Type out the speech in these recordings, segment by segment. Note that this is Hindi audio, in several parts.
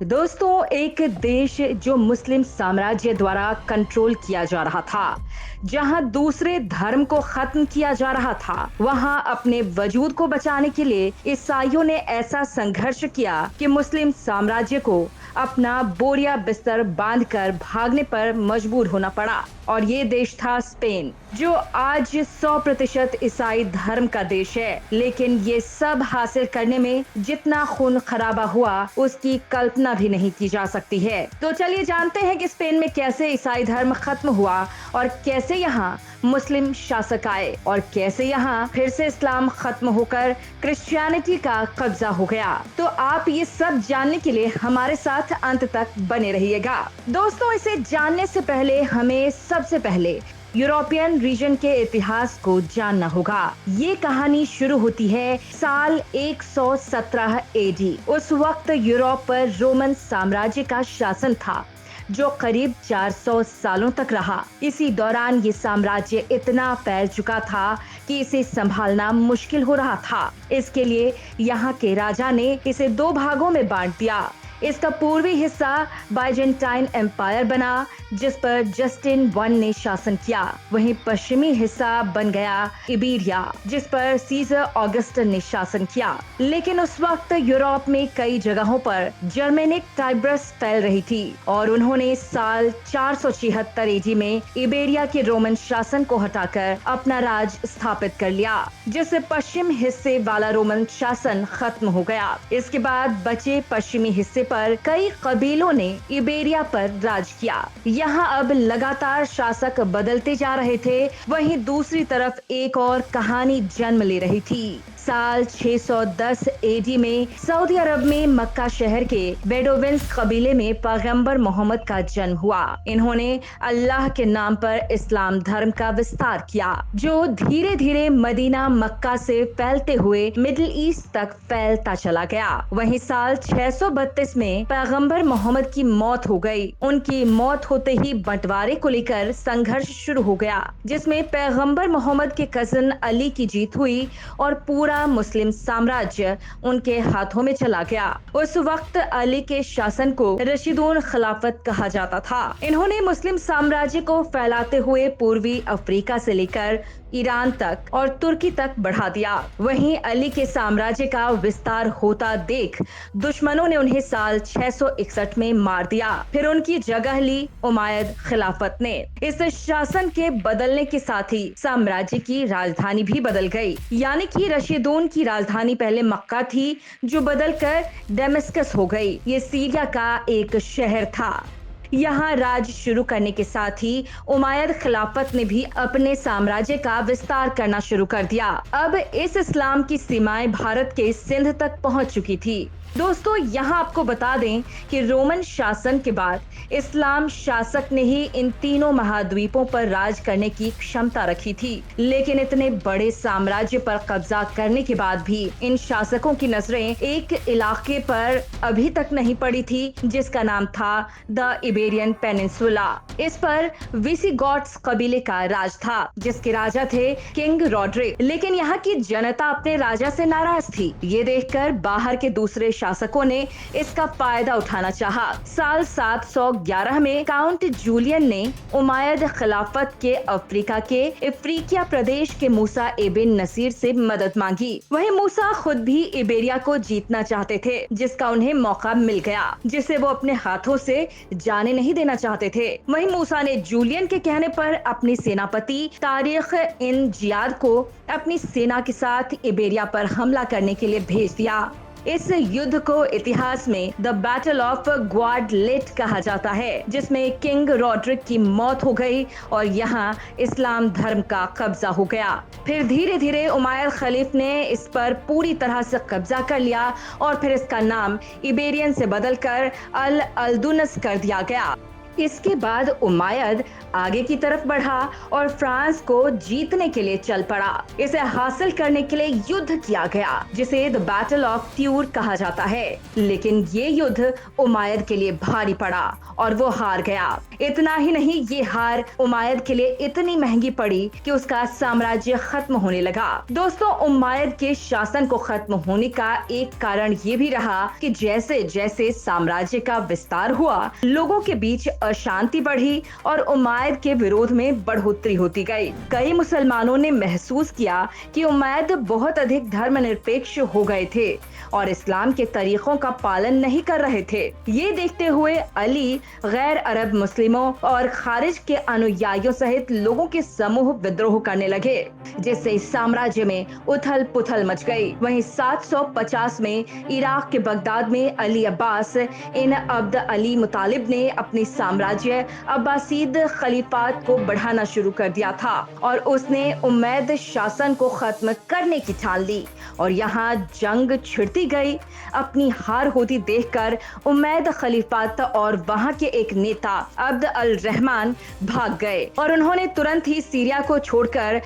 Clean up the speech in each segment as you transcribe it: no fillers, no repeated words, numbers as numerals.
दोस्तों, एक देश जो मुस्लिम साम्राज्य द्वारा कंट्रोल किया जा रहा था, जहां दूसरे धर्म को खत्म किया जा रहा था, वहां अपने वजूद को बचाने के लिए ईसाइयों ने ऐसा संघर्ष किया कि मुस्लिम साम्राज्य को अपना बोरिया बिस्तर बांधकर भागने पर मजबूर होना पड़ा। और ये देश था स्पेन, जो आज 100% ईसाई धर्म का देश है। लेकिन ये सब हासिल करने में जितना खून खराबा हुआ, उसकी कल्पना भी नहीं की जा सकती है। तो चलिए जानते हैं कि स्पेन में कैसे ईसाई धर्म खत्म हुआ और कैसे यहाँ मुस्लिम शासक आए और कैसे यहाँ फिर से इस्लाम खत्म होकर क्रिश्चियनिटी का कब्जा हो गया। तो आप ये सब जानने के लिए हमारे साथ अंत तक बने रहिएगा। दोस्तों, इसे जानने से पहले हमें सबसे पहले यूरोपियन रीजन के इतिहास को जानना होगा। ये कहानी शुरू होती है साल 117 एडी। उस वक्त यूरोप पर रोमन साम्राज्य का शासन था, जो करीब 400 सालों तक रहा। इसी दौरान ये साम्राज्य इतना फैल चुका था कि इसे संभालना मुश्किल हो रहा था। इसके लिए यहाँ के राजा ने इसे 2 भागों में बांट दिया। इसका पूर्वी हिस्सा बाइजेंटाइन एम्पायर बना, जिस पर जस्टिन I ने शासन किया। वहीं पश्चिमी हिस्सा बन गया इबेरिया, जिस पर सीजर ऑगस्टन ने शासन किया। लेकिन उस वक्त यूरोप में कई जगहों पर जर्मेनिक टाइब्रस फैल रही थी और उन्होंने साल 476 एडी में इबेरिया के रोमन शासन को हटाकर अपना राज स्थापित कर लिया, जिससे पश्चिम हिस्से वाला रोमन शासन खत्म हो गया। इसके बाद बचे पश्चिमी हिस्से पर कई कबीलों ने इबेरिया पर राज किया। यहाँ अब लगातार शासक बदलते जा रहे थे। वहीं दूसरी तरफ एक और कहानी जन्म ले रही थी। साल 610 एडी में सऊदी अरब में मक्का शहर के बेडोविन्स कबीले में पैगंबर मोहम्मद का जन्म हुआ। इन्होंने अल्लाह के नाम पर इस्लाम धर्म का विस्तार किया, जो धीरे धीरे मदीना मक्का से फैलते हुए मिडिल ईस्ट तक फैलता चला गया। वहीं साल 632 में पैगंबर मोहम्मद की मौत हो गई। उनकी मौत होते ही बंटवारे को लेकर संघर्ष शुरू हो गया, जिसमें पैगंबर मोहम्मद के कजन अली की जीत हुई और पूरा मुस्लिम साम्राज्य उनके हाथों में चला गया। उस वक्त अली के शासन को रशीदून खिलाफत कहा जाता था। इन्होंने मुस्लिम साम्राज्य को फैलाते हुए पूर्वी अफ्रीका से लेकर ईरान तक और तुर्की तक बढ़ा दिया। वहीं अली के साम्राज्य का विस्तार होता देख दुश्मनों ने उन्हें साल 661 में मार दिया। फिर उनकी जगह ली उमायद खिलाफत ने। इस शासन के बदलने के साथ ही साम्राज्य की राजधानी भी बदल गई, यानी कि रशीदून की राजधानी पहले मक्का थी, जो बदलकर डेमस्कस हो गई। ये सीरिया का एक शहर था। यहाँ राज शुरू करने के साथ ही उमायद खिलाफत ने भी अपने साम्राज्य का विस्तार करना शुरू कर दिया। अब इस इस्लाम की सीमाएं भारत के सिंध तक पहुँच चुकी थी। दोस्तों, यहाँ आपको बता दें कि रोमन शासन के बाद इस्लाम शासक ने ही इन तीनों महाद्वीपों पर राज करने की क्षमता रखी थी। लेकिन इतने बड़े साम्राज्य पर कब्जा करने के बाद भी इन शासकों की नजरें एक इलाके पर अभी तक नहीं पड़ी थी, जिसका नाम था द इबेरियन पेनिनसुला। इस पर विसिगॉट्स कबीले का राज था, जिसके राजा थे किंग रॉड्रिक। लेकिन यहाँ की जनता अपने राजा से नाराज थी। ये देखकर बाहर के दूसरे शासकों ने इसका फायदा उठाना चाहा। साल 711 में काउंट जूलियन ने उमायद खिलाफत के अफ्रीका के इफ्रीकिया प्रदेश के मूसा इबिन नसीर से मदद मांगी। वहीं मूसा खुद भी इबेरिया को जीतना चाहते थे, जिसका उन्हें मौका मिल गया, जिसे वो अपने हाथों से जाने नहीं देना चाहते थे। वहीं मूसा ने जूलियन के कहने पर अपने सेनापति तारिख इन जियाद को अपनी सेना के साथ इबेरिया पर हमला करने के लिए भेज दिया। इस युद्ध को इतिहास में द बैटल ऑफ ग्वाडलेट कहा जाता है, जिसमें किंग रॉड्रिक की मौत हो गई और यहाँ इस्लाम धर्म का कब्जा हो गया। फिर धीरे धीरे उमायद खलीफ ने इस पर पूरी तरह से कब्जा कर लिया और फिर इसका नाम इबेरियन से बदलकर अल अल्दुनस कर दिया गया। इसके बाद उमायद आगे की तरफ बढ़ा और फ्रांस को जीतने के लिए चल पड़ा। इसे हासिल करने के लिए युद्ध किया गया जिसे द बैटल ऑफ ट्यूर कहा जाता है, लेकिन ये युद्ध उमायद के लिए भारी पड़ा और वो हार गया। इतना ही नहीं, ये हार उमायद के लिए इतनी महंगी पड़ी कि उसका साम्राज्य खत्म होने लगा। दोस्तों, उमायद के शासन को खत्म होने का एक कारण ये भी रहा कि जैसे जैसे साम्राज्य का विस्तार हुआ, लोगों के बीच अशांति बढ़ी और उमायद के विरोध में बढ़ोतरी होती गई। कई मुसलमानों ने महसूस किया कि उमायद बहुत अधिक धर्मनिरपेक्ष हो गए थे और इस्लाम के तरीकों का पालन नहीं कर रहे थे। ये देखते हुए अली गैर अरब मुस्लिमों और खारिज के अनुयायियों सहित लोगों के समूह विद्रोह करने लगे, जिससे साम्राज्य में उथल पुथल मच गई। वहीं 750 में इराक के बगदाद में अली अब्बास इन अब्द अली मुतालिब ने अपनी साम्राज्य अब्बासीद खलीफात को बढ़ाना शुरू कर दिया था और उसने उमैद शासन को खत्म करने की ठान ली और यहाँ जंग छिड़ती गई। अपनी हार होती देखकर उमैद खलीफात और वहाँ के एक नेता अब्द अल रहमान भाग गए और उन्होंने तुरंत ही सीरिया को छोड़कर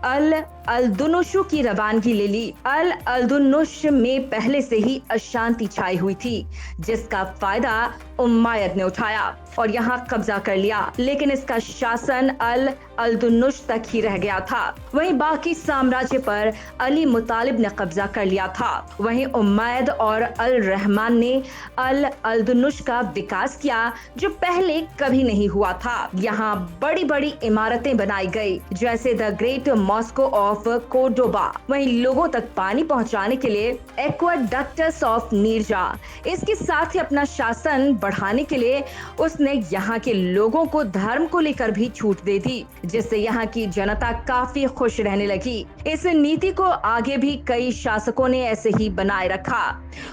अल-दुनुशु की रवानगी ले ली। अल-दुनुश में पहले से ही अशांति छाई हुई थी, जिसका फायदा उमायद ने उठाया और यहाँ कब्जा कर लिया, लेकिन इसका शासन अल-दुनुश तक ही रह गया था। वहीं बाकी साम्राज्य पर अली मुतालिब ने कब्जा कर लिया था। वहीं उमैद और अल रहमान ने अल-दुनुश का विकास किया जो पहले कभी नहीं हुआ था। यहाँ बड़ी बड़ी इमारतें बनाई गई, जैसे the great Moscow of Cordoba. वहीं लोगों तक पानी पहुंचाने के लिए एक्वाडक्टस ऑफ नीरजा। इसके साथ ही अपना शासन बढ़ाने के लिए उसने यहाँ के लोगों को धर्म को लेकर भी छूट दे दी, जिससे यहाँ की जनता काफी खुश रहने लगी। इस नीति को आगे भी कई शासकों ने ऐसे ही बनाए रखा।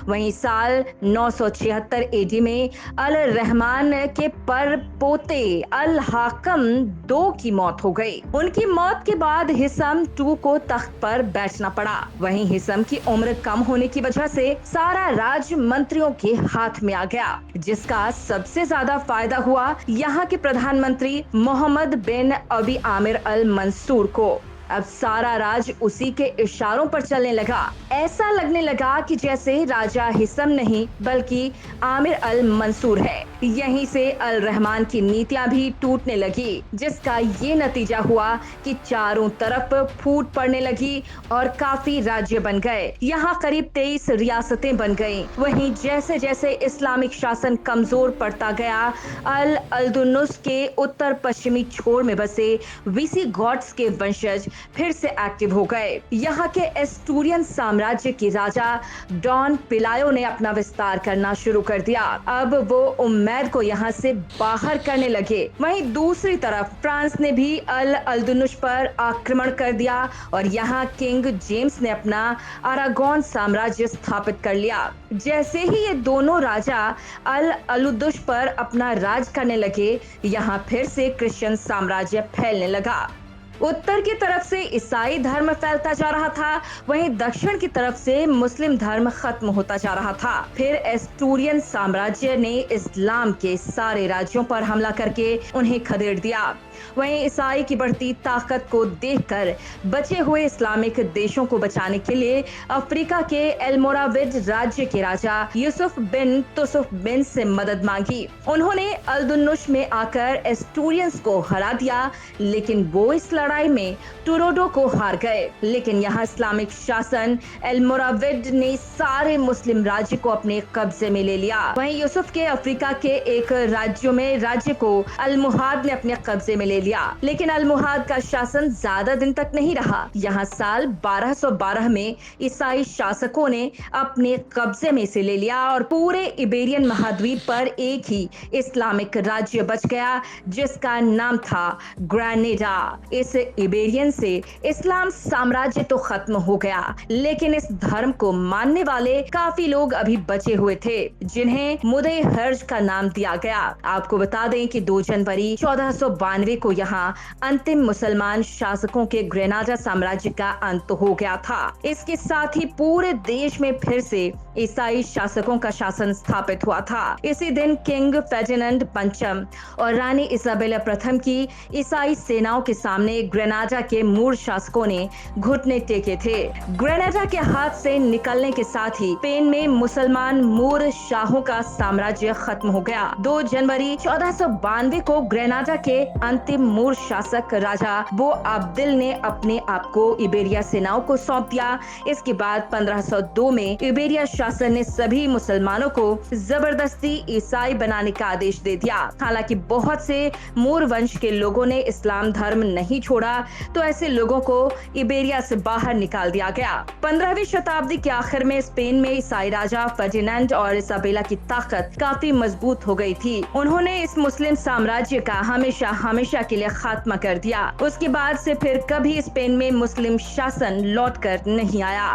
वहीं साल 976 एडी में अल रहमान के पर पोते अल हाकम II की मौत हो गई। उनकी मौत के बाद हिसम II को तख्त पर बैठना पड़ा। वहीं हिसम की उम्र कम होने की वजह से सारा राज मंत्रियों के हाथ में आ गया, जिसका सबसे ज्यादा फायदा हुआ यहाँ के प्रधानमंत्री मोहम्मद बिन अबी आमिर अल मंसूर को। अब सारा राज उसी के इशारों पर चलने लगा। ऐसा लगने लगा कि जैसे राजा हिसम नहीं बल्कि आमिर अल मंसूर है। यहीं से अल रहमान की नीतियां भी टूटने लगी, जिसका ये नतीजा हुआ कि चारों तरफ फूट पड़ने लगी और काफी राज्य बन गए। यहाँ करीब 23 रियासतें बन गईं। वहीं जैसे जैसे इस्लामिक शासन कमजोर पड़ता गया, अल-दुनुस के उत्तर पश्चिमी छोर में बसे विसी गॉट्स के वंशज फिर से एक्टिव हो गए। यहाँ के एस्टूरियन साम्राज्य के राजा डॉन पिलायो ने अपना विस्तार करना शुरू कर दिया। अब वो उमैद को यहाँ से बाहर करने लगे। वहीं दूसरी तरफ फ्रांस ने भी अल-दुनुश पर आक्रमण कर दिया और यहाँ किंग जेम्स ने अपना अरागोन साम्राज्य स्थापित कर लिया। जैसे ही ये दोनों राजा अल-दुनुश पर अपना राज करने लगे, यहाँ फिर से क्रिश्चियन साम्राज्य फैलने लगा। उत्तर की तरफ से ईसाई धर्म फैलता जा रहा था, वहीं दक्षिण की तरफ से मुस्लिम धर्म खत्म होता जा रहा था। फिर एस्टूरियन साम्राज्य ने इस्लाम के सारे राज्यों पर हमला करके उन्हें खदेड़ दिया। वहीं ईसाई की बढ़ती ताकत को देखकर बचे हुए इस्लामिक देशों को बचाने के लिए अफ्रीका के एल्मोराविड राज्य के राजा यूसुफ बिन तुसुफ बिन से मदद मांगी। उन्होंने अल-दुनुश में आकर एस्टूरियंस को हरा दिया, लेकिन वो इस लड़ाई में टुरोडो को हार गए। लेकिन यहाँ इस्लामिक शासन एल्मोराविड ने सारे मुस्लिम राज्य को अपने कब्जे में ले लिया। वहीं यूसुफ के अफ्रीका के एक राज्य को अल्मुहाद ने अपने कब्जे में ले लिया, लेकिन अल्मुहाद का शासन ज्यादा दिन तक नहीं रहा। यहाँ साल 1212 में ईसाई शासकों ने अपने कब्जे में से ले लिया और पूरे इबेरियन महाद्वीप पर एक ही इस्लामिक राज्य बच गया, जिसका नाम था ग्रेनेडा। इस इबेरियन से इस्लाम साम्राज्य तो खत्म हो गया, लेकिन इस धर्म को मानने वाले काफी लोग अभी बचे हुए थे, जिन्हें मुदे हर्ज का नाम दिया गया। आपको बता दें कि 2 जनवरी 1492 को यहाँ अंतिम मुसलमान शासकों के ग्रेनाडा साम्राज्य का अंत हो गया था। इसके साथ ही पूरे देश में फिर से ईसाई शासकों का शासन स्थापित हुआ था। इसी दिन किंग फेर्डिनेंड पंचम और रानी इसाबेला प्रथम की ईसाई सेनाओं के सामने ग्रेनाडा के मूर शासकों ने घुटने टेके थे। ग्रेनाडा के हाथ से निकलने के साथ ही स्पेन में मुसलमान मूर शाहों का साम्राज्य खत्म हो गया। 2 जनवरी 1492 को ग्रेनाडा के अंतिम मूर शासक राजा बो अब्दिल ने अपने आप को इबेरिया सेनाओं को सौंप दिया। इसके बाद 1502 में इबेरिया शासन ने सभी मुसलमानों को जबरदस्ती ईसाई बनाने का आदेश दे दिया। हालांकि बहुत से मूर वंश के लोगों ने इस्लाम धर्म नहीं छोड़ा, तो ऐसे लोगों को इबेरिया से बाहर निकाल दिया गया। 15वीं शताब्दी के आखिर में स्पेन में ईसाई राजा फर्डिनेंड और इसाबेला की ताकत काफी मजबूत हो गई थी। उन्होंने इस मुस्लिम साम्राज्य का हमेशा हमेशा के लिए खात्मा कर दिया। उसके बाद से फिर कभी स्पेन में मुस्लिम शासन लौट कर नहीं आया।